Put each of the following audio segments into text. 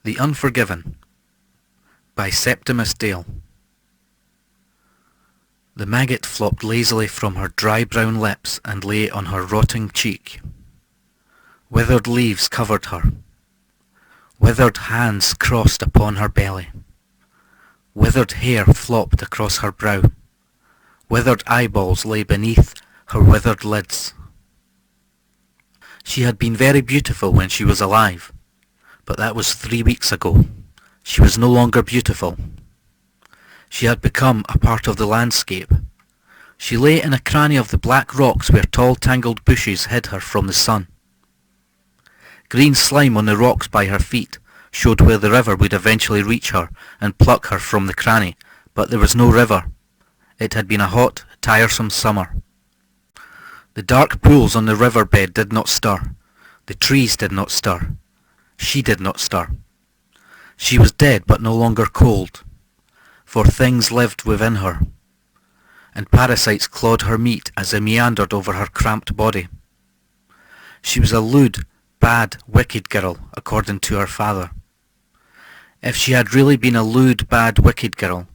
The Unforgiven by Septimus Dale. The maggot flopped lazily from her dry brown lips and lay on her rotting cheek. Withered leaves covered her. Withered hands crossed upon her belly. Withered hair flopped across her brow. Withered eyeballs lay beneath her withered lids. She had been very beautiful when she was alive, but that was 3 weeks ago. She was no longer beautiful. She had become a part of the landscape. She lay in a cranny of the black rocks where tall tangled bushes hid her from the sun. Green slime on the rocks by her feet showed where the river would eventually reach her and pluck her from the cranny, but there was no river. It had been a hot, tiresome summer. The dark pools on the riverbed did not stir. The trees did not stir. She did not stir. She was dead but no longer cold, for things lived within her, and parasites clawed her meat as they meandered over her cramped body. She was a lewd, bad, wicked girl, according to her father. If she had really been a lewd, bad, wicked girl,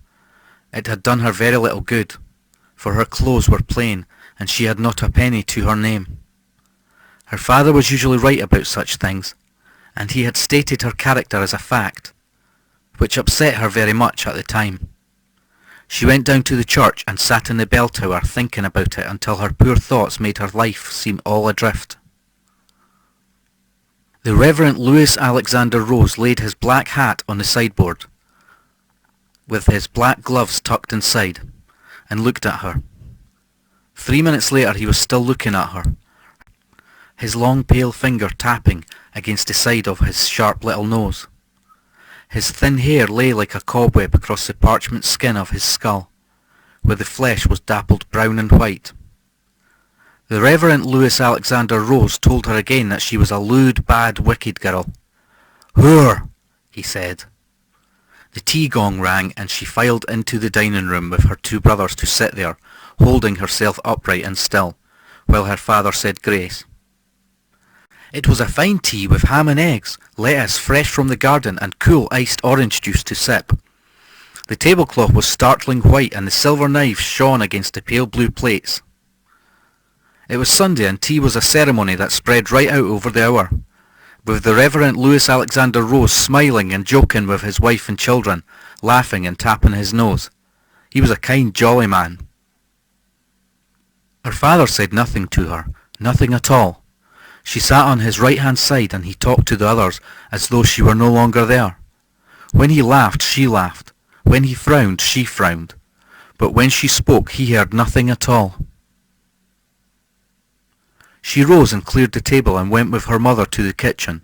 it had done her very little good, for her clothes were plain, and she had not a penny to her name. Her father was usually right about such things, and he had stated her character as a fact, which upset her very much at the time. She went down to the church and sat in the bell tower thinking about it until her poor thoughts made her life seem all adrift. The Reverend Louis Alexander Rose laid his black hat on the sideboard, with his black gloves tucked inside, and looked at her. 3 minutes later he was still looking at her, his long pale finger tapping against the side of his sharp little nose. His thin hair lay like a cobweb across the parchment skin of his skull, where the flesh was dappled brown and white. The Reverend Louis Alexander Rose told her again that she was a lewd, bad, wicked girl. "Whore," he said. The tea gong rang and she filed into the dining room with her 2 brothers to sit there, holding herself upright and still, while her father said grace. It was a fine tea with ham and eggs, lettuce fresh from the garden, and cool iced orange juice to sip. The tablecloth was startling white and the silver knives shone against the pale blue plates. It was Sunday and tea was a ceremony that spread right out over the hour, with the Reverend Louis Alexander Rose smiling and joking with his wife and children, laughing and tapping his nose. He was a kind, jolly man. Her father said nothing to her, nothing at all. She sat on his right-hand side and he talked to the others as though she were no longer there. When he laughed, she laughed. When he frowned, she frowned. But when she spoke, he heard nothing at all. She rose and cleared the table and went with her mother to the kitchen,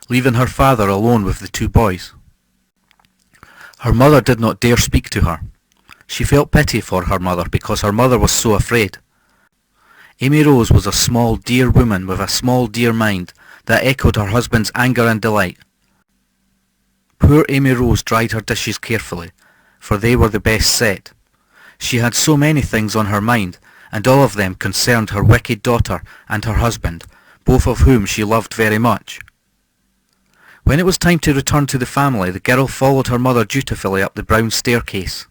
leaving her father alone with the 2 boys. Her mother did not dare speak to her. She felt pity for her mother because her mother was so afraid. Amy Rose was a small, dear woman with a small, dear mind that echoed her husband's anger and delight. Poor Amy Rose dried her dishes carefully, for they were the best set. She had so many things on her mind, and all of them concerned her wicked daughter and her husband, both of whom she loved very much. When it was time to return to the family, the girl followed her mother dutifully up the brown staircase,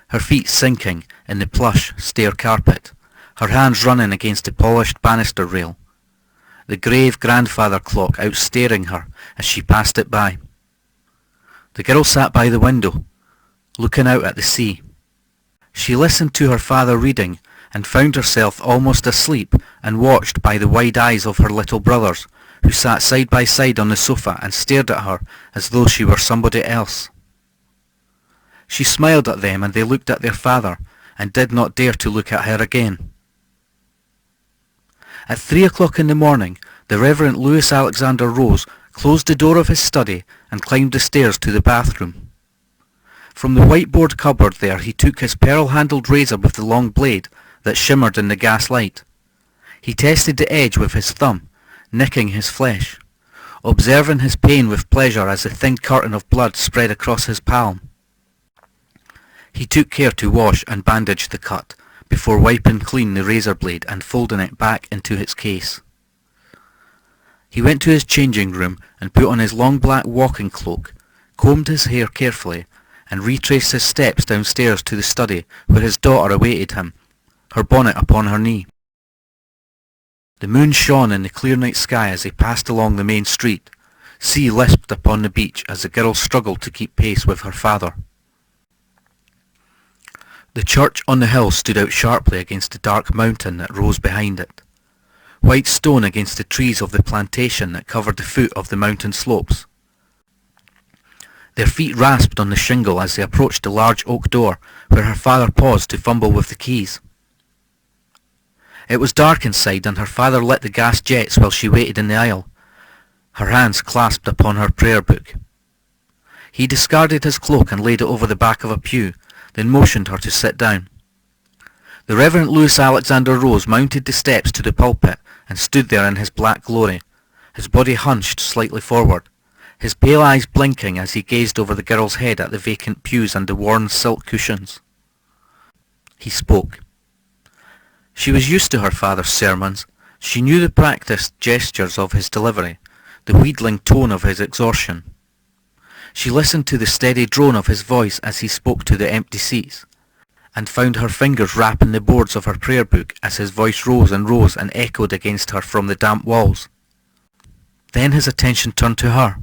her feet sinking in the plush stair carpet, her hands running against the polished banister rail, the grave grandfather clock out staring her as she passed it by. The girl sat by the window, looking out at the sea. She listened to her father reading and found herself almost asleep and watched by the wide eyes of her little brothers, who sat side by side on the sofa and stared at her as though she were somebody else. She smiled at them and they looked at their father and did not dare to look at her again. At 3 o'clock in the morning, the Reverend Louis Alexander Rose closed the door of his study and climbed the stairs to the bathroom. From the whiteboard cupboard there he took his pearl-handled razor with the long blade that shimmered in the gas light. He tested the edge with his thumb, nicking his flesh, observing his pain with pleasure as the thin curtain of blood spread across his palm. He took care to wash and bandage the cut, before wiping clean the razor blade and folding it back into its case. He went to his changing room and put on his long black walking cloak, combed his hair carefully, and retraced his steps downstairs to the study where his daughter awaited him, her bonnet upon her knee. The moon shone in the clear night sky as they passed along the main street. Sea lisped upon the beach as the girl struggled to keep pace with her father. The church on the hill stood out sharply against the dark mountain that rose behind it. White stone against the trees of the plantation that covered the foot of the mountain slopes. Their feet rasped on the shingle as they approached the large oak door where her father paused to fumble with the keys. It was dark inside and her father lit the gas jets while she waited in the aisle, her hands clasped upon her prayer book. He discarded his cloak and laid it over the back of a pew, then motioned her to sit down. The Reverend Louis Alexander Rose mounted the steps to the pulpit and stood there in his black glory, his body hunched slightly forward, his pale eyes blinking as he gazed over the girl's head at the vacant pews and the worn silk cushions. He spoke. She was used to her father's sermons. She knew the practised gestures of his delivery, the wheedling tone of his exhortation. She listened to the steady drone of his voice as he spoke to the empty seats, and found her fingers rapping the boards of her prayer book as his voice rose and echoed against her from the damp walls. Then his attention turned to her,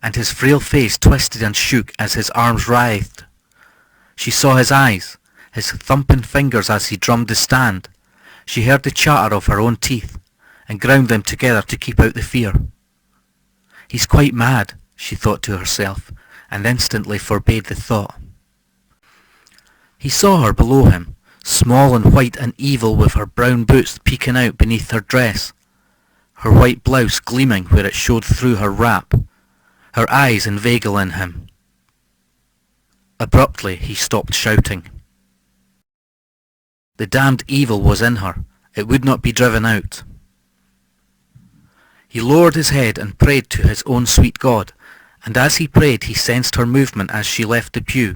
and his frail face twisted and shook as his arms writhed. She saw his eyes, his thumping fingers as he drummed the stand. She heard the chatter of her own teeth, and ground them together to keep out the fear. He's quite mad, she thought to herself, and instantly forbade the thought. He saw her below him, small and white and evil with her brown boots peeking out beneath her dress, her white blouse gleaming where it showed through her wrap, her eyes inveigling him. Abruptly he stopped shouting. The damned evil was in her. It would not be driven out. He lowered his head and prayed to his own sweet God, and as he prayed he sensed her movement as she left the pew,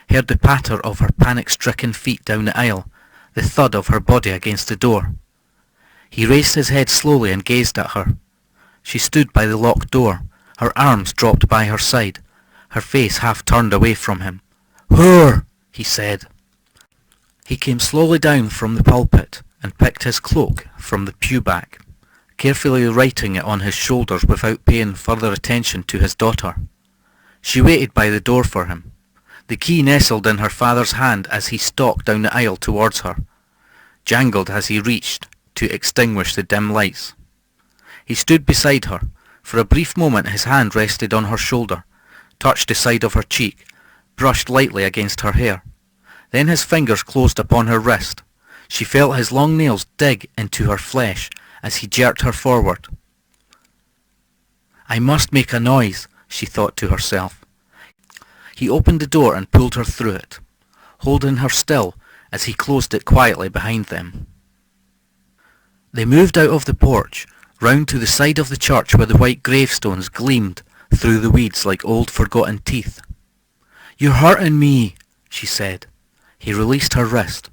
heard the patter of her panic-stricken feet down the aisle, the thud of her body against the door. He raised his head slowly and gazed at her. She stood by the locked door, her arms dropped by her side, her face half turned away from him. "Whore!" he said. He came slowly down from the pulpit and picked his cloak from the pew back, carefully righting it on his shoulders without paying further attention to his daughter. She waited by the door for him. The key nestled in her father's hand as he stalked down the aisle towards her, jangled as he reached to extinguish the dim lights. He stood beside her. For a brief moment his hand rested on her shoulder, touched the side of her cheek, brushed lightly against her hair. Then his fingers closed upon her wrist. She felt his long nails dig into her flesh as he jerked her forward. I must make a noise, she thought to herself. He opened the door and pulled her through it, holding her still as he closed it quietly behind them. They moved out of the porch, round to the side of the church where the white gravestones gleamed through the weeds like old forgotten teeth. You're hurting me, she said. He released her wrist.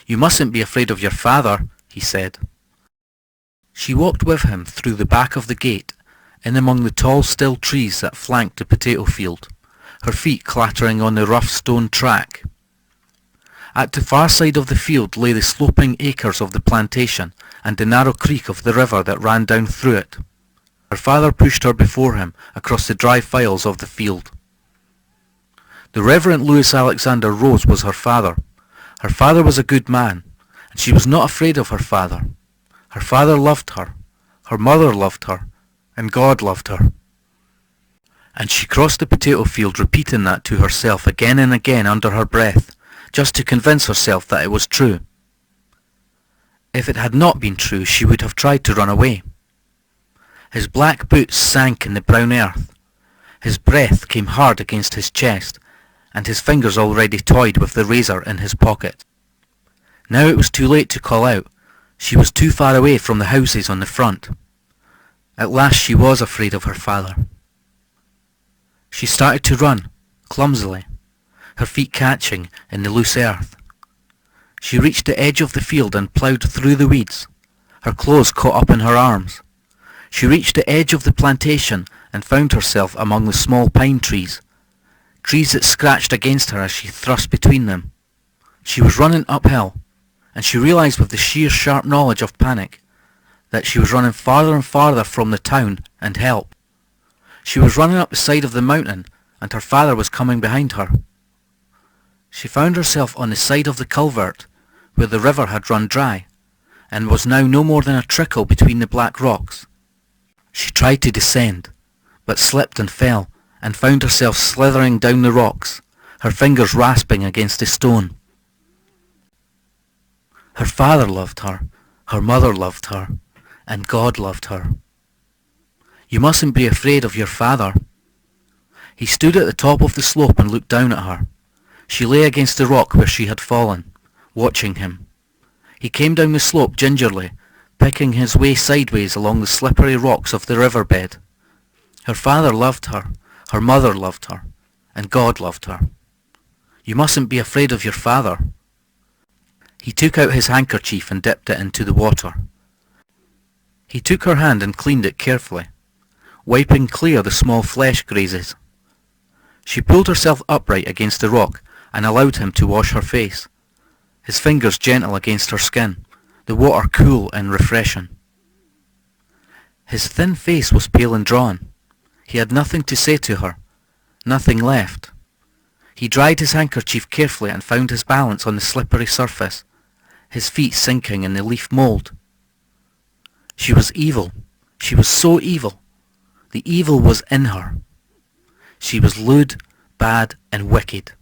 You mustn't be afraid of your father, he said. She walked with him through the back of the gate, in among the tall still trees that flanked the potato field, her feet clattering on the rough stone track. At the far side of the field lay the sloping acres of the plantation and the narrow creek of the river that ran down through it. Her father pushed her before him across the dry files of the field. The Reverend Louis Alexander Rose was her father. Her father was a good man, and she was not afraid of her father. Her father loved her mother loved her, and God loved her. And she crossed the potato field repeating that to herself again and again under her breath, just to convince herself that it was true. If it had not been true, she would have tried to run away. His black boots sank in the brown earth. His breath came hard against his chest, and his fingers already toyed with the razor in his pocket. Now it was too late to call out. She was too far away from the houses on the front. At last she was afraid of her father. She started to run, clumsily, her feet catching in the loose earth. She reached the edge of the field and ploughed through the weeds. Her clothes caught up in her arms. She reached the edge of the plantation and found herself among the small pine trees, trees that scratched against her as she thrust between them. She was running uphill, and she realized with the sheer sharp knowledge of panic that she was running farther and farther from the town and help. She was running up the side of the mountain, and her father was coming behind her. She found herself on the side of the culvert, where the river had run dry, and was now no more than a trickle between the black rocks. She tried to descend, but slipped and fell, and found herself slithering down the rocks, her fingers rasping against a stone. Her father loved her mother loved her, and God loved her. You mustn't be afraid of your father. He stood at the top of the slope and looked down at her. She lay against the rock where she had fallen, watching him. He came down the slope gingerly, picking his way sideways along the slippery rocks of the riverbed. Her father loved her mother loved her, and God loved her. You mustn't be afraid of your father. He took out his handkerchief and dipped it into the water. He took her hand and cleaned it carefully, wiping clear the small flesh grazes. She pulled herself upright against the rock and allowed him to wash her face, his fingers gentle against her skin, the water cool and refreshing. His thin face was pale and drawn. He had nothing to say to her, nothing left. He dried his handkerchief carefully and found his balance on the slippery surface, his feet sinking in the leaf mould. She was evil. She was so evil. The evil was in her. She was lewd, bad, and wicked.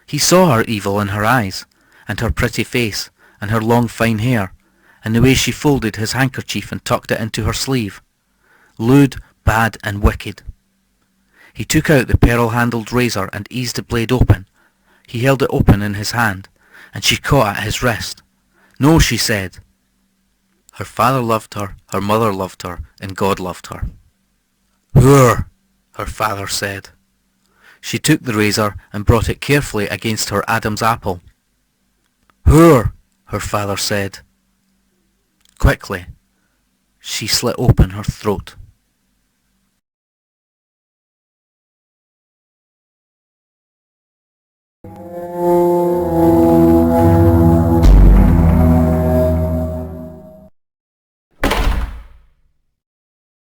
He saw her evil in her eyes, and her pretty face, and her long fine hair, and the way she folded his handkerchief and tucked it into her sleeve. Lewd, bad, and wicked. He took out the pearl-handled razor and eased the blade open. He held it open in his hand, and she caught at his wrist. No, she said. Her father loved her mother loved her, and God loved her. Whore, her father said. She took the razor and brought it carefully against her Adam's apple. Whore, her father said. Quickly, she slit open her throat.